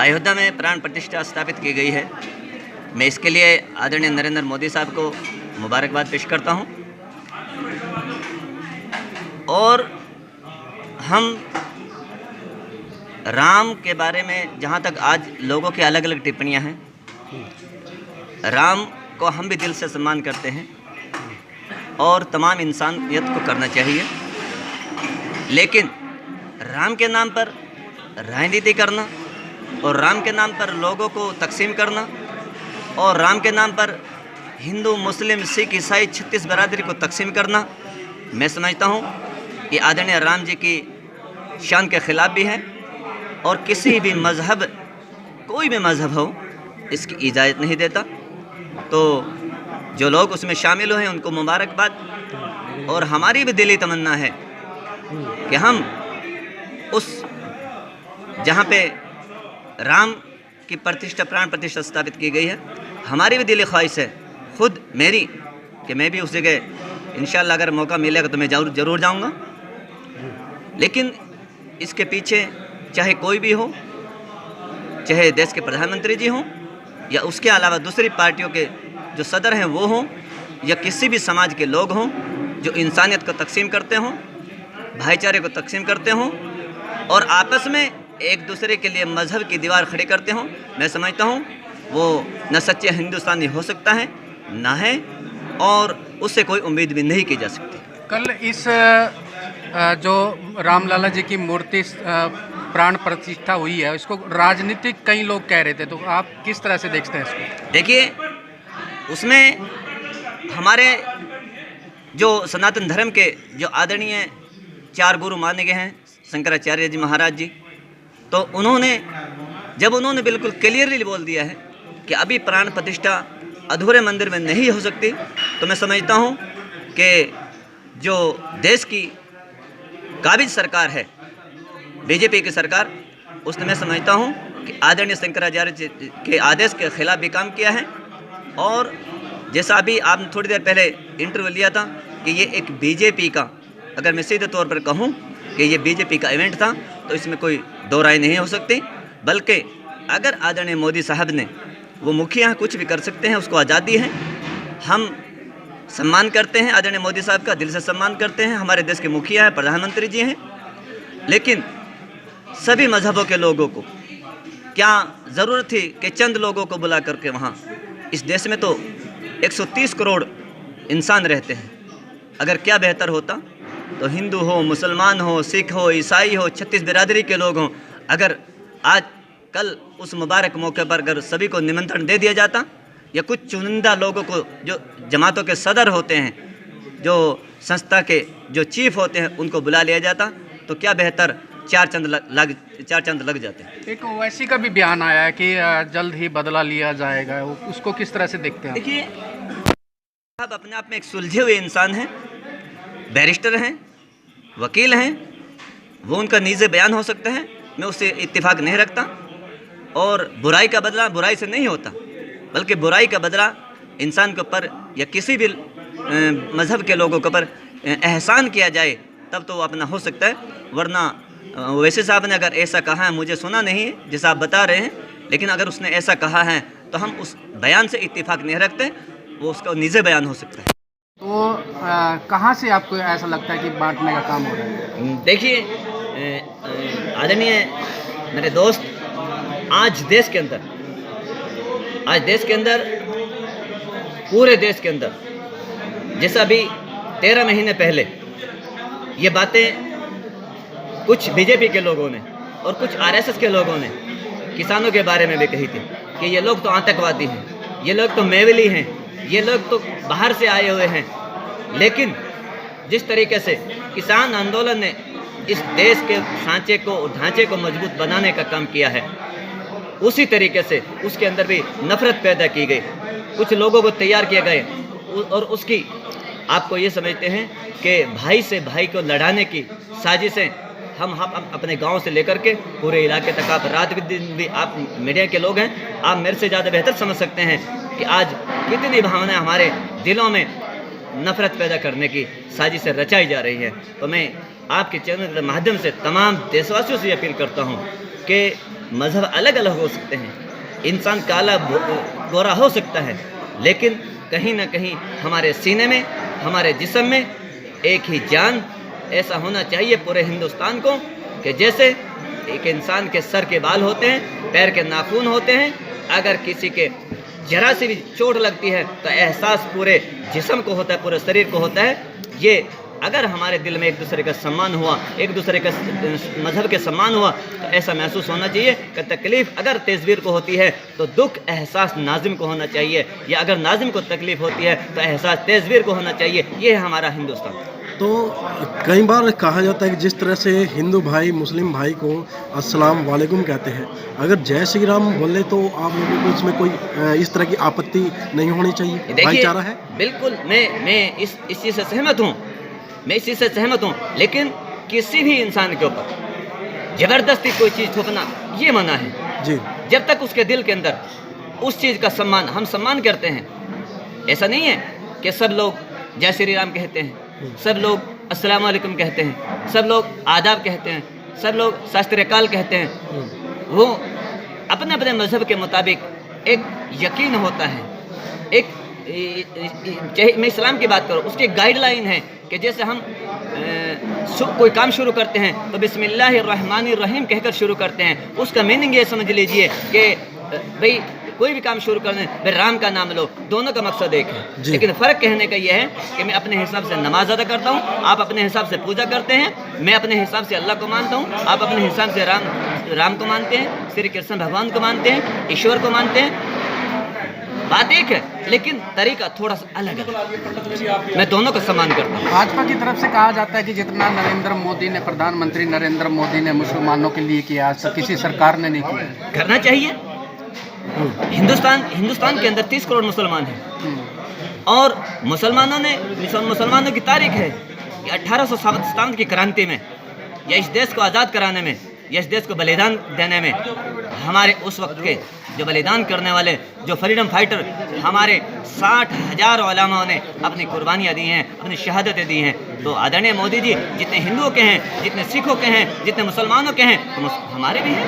अयोध्या में प्राण प्रतिष्ठा स्थापित की गई है। मैं इसके लिए आदरणीय नरेंद्र मोदी साहब को मुबारकबाद पेश करता हूं। और हम राम के बारे में जहां तक आज लोगों की अलग अलग टिप्पणियां हैं, राम को हम भी दिल से सम्मान करते हैं और तमाम इंसानियत को करना चाहिए, लेकिन राम के नाम पर राजनीति करना और राम के नाम पर लोगों को तकसीम करना और राम के नाम पर हिंदू, मुस्लिम, सिख, ईसाई 36 बरादरी को तकसीम करना, मैं समझता हूँ कि आदरणीय राम जी की शान के ख़िलाफ़ भी है और किसी भी मज़हब, कोई भी मज़हब हो, इसकी इजाज़त नहीं देता। तो जो लोग उसमें शामिल हुए हैं उनको मुबारकबाद। और हमारी भी दिली तमन्ना है कि हम उस जहाँ पे राम की प्रतिष्ठा, प्राण प्रतिष्ठा स्थापित की गई है, हमारी भी दिली ख्वाहिश है, खुद मेरी, कि मैं भी उस जगह इंशाअल्लाह अगर मौका मिलेगा तो मैं ज़रूर जाऊँगा। लेकिन इसके पीछे चाहे कोई भी हो, चाहे देश के प्रधानमंत्री जी हों या उसके अलावा दूसरी पार्टियों के जो सदर हैं वो हों, या किसी भी समाज के लोग हों जो इंसानियत को तकसीम करते हों, भाईचारे को तकसीम करते हों और आपस में एक दूसरे के लिए मज़हब की दीवार खड़ी करते हों, मैं समझता हूँ वो न सच्चे हिंदुस्तानी हो सकता है, ना है, और उससे कोई उम्मीद भी नहीं की जा सकती। कल इस जो रामलला जी की मूर्ति प्राण प्रतिष्ठा हुई है, इसको राजनीतिक कई लोग कह रहे थे, तो आप किस तरह से देखते हैं इसको? देखिए, उसमें हमारे जो सनातन धर्म के जो आदरणीय 4 गुरु माने गए हैं, शंकराचार्य जी महाराज जी, तो उन्होंने बिल्कुल क्लियरली बोल दिया है कि अभी प्राण प्रतिष्ठा अधूरे मंदिर में नहीं हो सकती। तो मैं समझता हूँ कि जो देश की काबिज सरकार है, बीजेपी की सरकार, उसने, मैं समझता हूँ कि आदरणीय शंकराचार्य जी के आदेश के खिलाफ भी काम किया है। और जैसा अभी आपने थोड़ी देर पहले इंटरव्यू लिया था कि ये एक बीजेपी का, अगर मैं सीधे तौर पर कहूँ कि ये बीजेपी का इवेंट था, तो इसमें कोई दो राय नहीं हो सकती। बल्कि अगर आदरणीय मोदी साहब ने, वो मुखिया कुछ भी कर सकते हैं, उसको आज़ादी है, हम सम्मान करते हैं आदरणीय मोदी साहब का, दिल से सम्मान करते हैं, हमारे देश के मुखिया हैं, प्रधानमंत्री जी हैं। लेकिन सभी मज़हबों के लोगों को क्या ज़रूरत थी कि चंद लोगों को बुला करके वहाँ, इस देश में तो 130 करोड़ इंसान रहते हैं, अगर क्या बेहतर होता तो हिंदू हो, मुसलमान हो, सिख हो, ईसाई हो, 36 बिरादरी के लोग हों, अगर आज कल उस मुबारक मौके पर अगर सभी को निमंत्रण दे दिया जाता, या कुछ चुनिंदा लोगों को जो जमातों के सदर होते हैं, जो संस्था के जो चीफ होते हैं, उनको बुला लिया जाता, तो क्या बेहतर 4 चंद लग जाते हैं। एक ओवैसी का भी बयान आया है कि जल्द ही बदला लिया जाएगा, उसको किस तरह से देखते हैं? देखिए, साहब अपने आप में एक सुलझे हुए इंसान हैं, बैरिस्टर हैं, वकील हैं, वो उनका निजी बयान हो सकता है, मैं उससे इत्तेफाक नहीं रखता। और बुराई का बदला बुराई से नहीं होता, बल्कि बुराई का बदला इंसान के ऊपर या किसी भी मज़हब के लोगों के ऊपर एहसान किया जाए, तब तो वो अपना हो सकता है। वरना वैसे साहब ने अगर ऐसा कहा है, मुझे सुना नहीं है जैसा आप बता रहे हैं, लेकिन अगर उसने ऐसा कहा है तो हम उस बयान से इत्तेफाक नहीं रखते, वो उसका निजी बयान हो सकता है। तो कहाँ से आपको ऐसा लगता है कि बांटने का काम हो रहा है? देखिए आदरणीय मेरे दोस्त, आज देश के अंदर पूरे देश के अंदर, जैसा अभी 13 महीने पहले ये बातें कुछ बीजेपी के लोगों ने और कुछ आरएसएस के लोगों ने किसानों के बारे में भी कही थी कि ये लोग तो आतंकवादी हैं, ये लोग तो मेवली हैं, ये लोग तो बाहर से आए हुए हैं। लेकिन जिस तरीके से किसान आंदोलन ने इस देश के ढांचे को मजबूत बनाने का काम किया है, उसी तरीके से उसके अंदर भी नफरत पैदा की गई, कुछ लोगों को तैयार किया गए, और उसकी आपको ये समझते हैं कि भाई से भाई को लड़ाने की साजिशें हम अपने गांव से लेकर के पूरे इलाके तक, आप रात दिन भी, आप मीडिया के लोग हैं, आप मेरे से ज़्यादा बेहतर समझ सकते हैं कि आज कितनी भावनाएं हमारे दिलों में नफरत पैदा करने की साजिशें रचाई जा रही है। तो मैं आपके चैनल के माध्यम से तमाम देशवासियों से अपील करता हूं कि मज़हब अलग अलग हो सकते हैं, इंसान काला गोरा हो सकता है, लेकिन कहीं ना कहीं हमारे सीने में, हमारे जिस्म में एक ही जान ऐसा होना चाहिए पूरे हिंदुस्तान को कि जैसे एक इंसान के सर के बाल होते हैं, पैर के नाखून होते हैं, अगर किसी के जरा सी भी चोट लगती है तो एहसास पूरे जिस्म को होता है, पूरे शरीर को होता है। ये अगर हमारे दिल में एक दूसरे का सम्मान हुआ, एक दूसरे का मज़हब के सम्मान हुआ, तो ऐसा महसूस होना चाहिए कि तकलीफ़ अगर तेज़वीर को होती है तो दुख एहसास नाज़िम को होना चाहिए, या अगर नाज़िम को तकलीफ़ होती है तो एहसास तेज़वीर को होना चाहिए। ये है हमारा हिंदुस्तान। तो कई बार कहा जाता है कि जिस तरह से हिंदू भाई मुस्लिम भाई को अस्सलाम वालेकुम कहते हैं, अगर जय श्री राम बोले तो आप लोगों को इसमें कोई इस तरह की आपत्ति नहीं होनी चाहिए? भाईचारा है। बिल्कुल, मैं इस चीज़ से सहमत हूँ, मैं इस चीज़ से सहमत हूँ, लेकिन किसी भी इंसान के ऊपर ज़बरदस्ती कोई चीज़ थोपना ये मना है जी। जब तक उसके दिल के अंदर उस चीज़ का सम्मान, हम सम्मान करते हैं। ऐसा नहीं है कि सब लोग जय श्री राम कहते हैं, सब लोग अस्सलाम वालेकुम कहते हैं, सब लोग आदाब कहते हैं, सब लोग शास्त्रकाल कहते हैं। वो अपने अपने मज़हब के मुताबिक एक यकीन होता है, एक चाहे मैं इस्लाम की बात करूँ, उसकी गाइडलाइन है कि जैसे हम कोई काम शुरू करते हैं तो बिस्मिल्लाहिर्रहमानिर्रहीम कहकर शुरू करते हैं। उसका मीनिंग ये समझ लीजिए कि भाई कोई भी काम शुरू करने भाई राम का नाम लो, दोनों का मकसद एक है। लेकिन फ़र्क कहने का ये है कि मैं अपने हिसाब से नमाज अदा करता हूँ, आप अपने हिसाब से पूजा करते हैं, मैं अपने हिसाब से अल्लाह को मानता हूँ, आप अपने हिसाब से राम को मानते हैं, श्री कृष्ण भगवान को मानते हैं, ईश्वर को मानते हैं। बात एक है लेकिन तरीका थोड़ा सा अलग है। मैं दोनों का सम्मान करता हूँ। भाजपा की तरफ से कहा जाता है कि जितना नरेंद्र मोदी ने, प्रधानमंत्री नरेंद्र मोदी ने मुसलमानों के लिए किया, किसी सरकार ने नहीं किया। करना चाहिए। हिंदुस्तान के अंदर 30 करोड़ मुसलमान हैं और मुसलमानों की तारीख है कि 1857 की क्रांति में या इस देश को आज़ाद कराने में या इस देश को बलिदान देने में हमारे उस वक्त के जो बलिदान करने वाले, जो फ्रीडम फाइटर, हमारे 60,000 उलमाओं ने अपनी कुर्बानियाँ दी हैं, अपनी शहादतें दी हैं। तो आदरणीय मोदी जी जितने हिंदुओं के हैं, जितने सिखों के हैं, जितने मुसलमानों के हैं, तो हमारे भी हैं।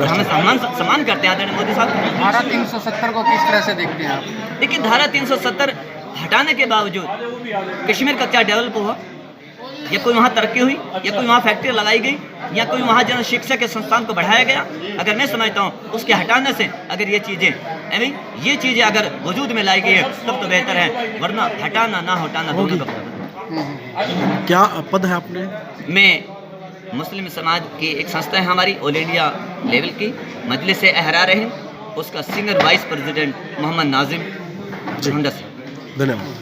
हम सम्मान करते हैं आदरणीय मोदी साहब। धारा 370 को किस तरह से देखते हैं आप? देखिए, धारा 370 हटाने के बावजूद कश्मीर का क्या डेवलप हुआ? या कोई वहाँ तरक्की हुई, या कोई वहाँ फैक्ट्री लगाई गई, या कोई वहाँ जन शिक्षा के संस्थान को बढ़ाया गया? अगर मैं समझता हूँ उसके हटाने से अगर ये चीज़ें अगर वजूद में लाई गई है तब तो बेहतर है, वरना हटाना ना हटाना दोनों का। क्या पद है आपने? मैं मुस्लिम समाज की एक संस्था है हमारी, ऑल इंडिया लेवल की मजलिस अहरार हिंद, उसका senior vice president Mohammad Nazim. धन्यवाद।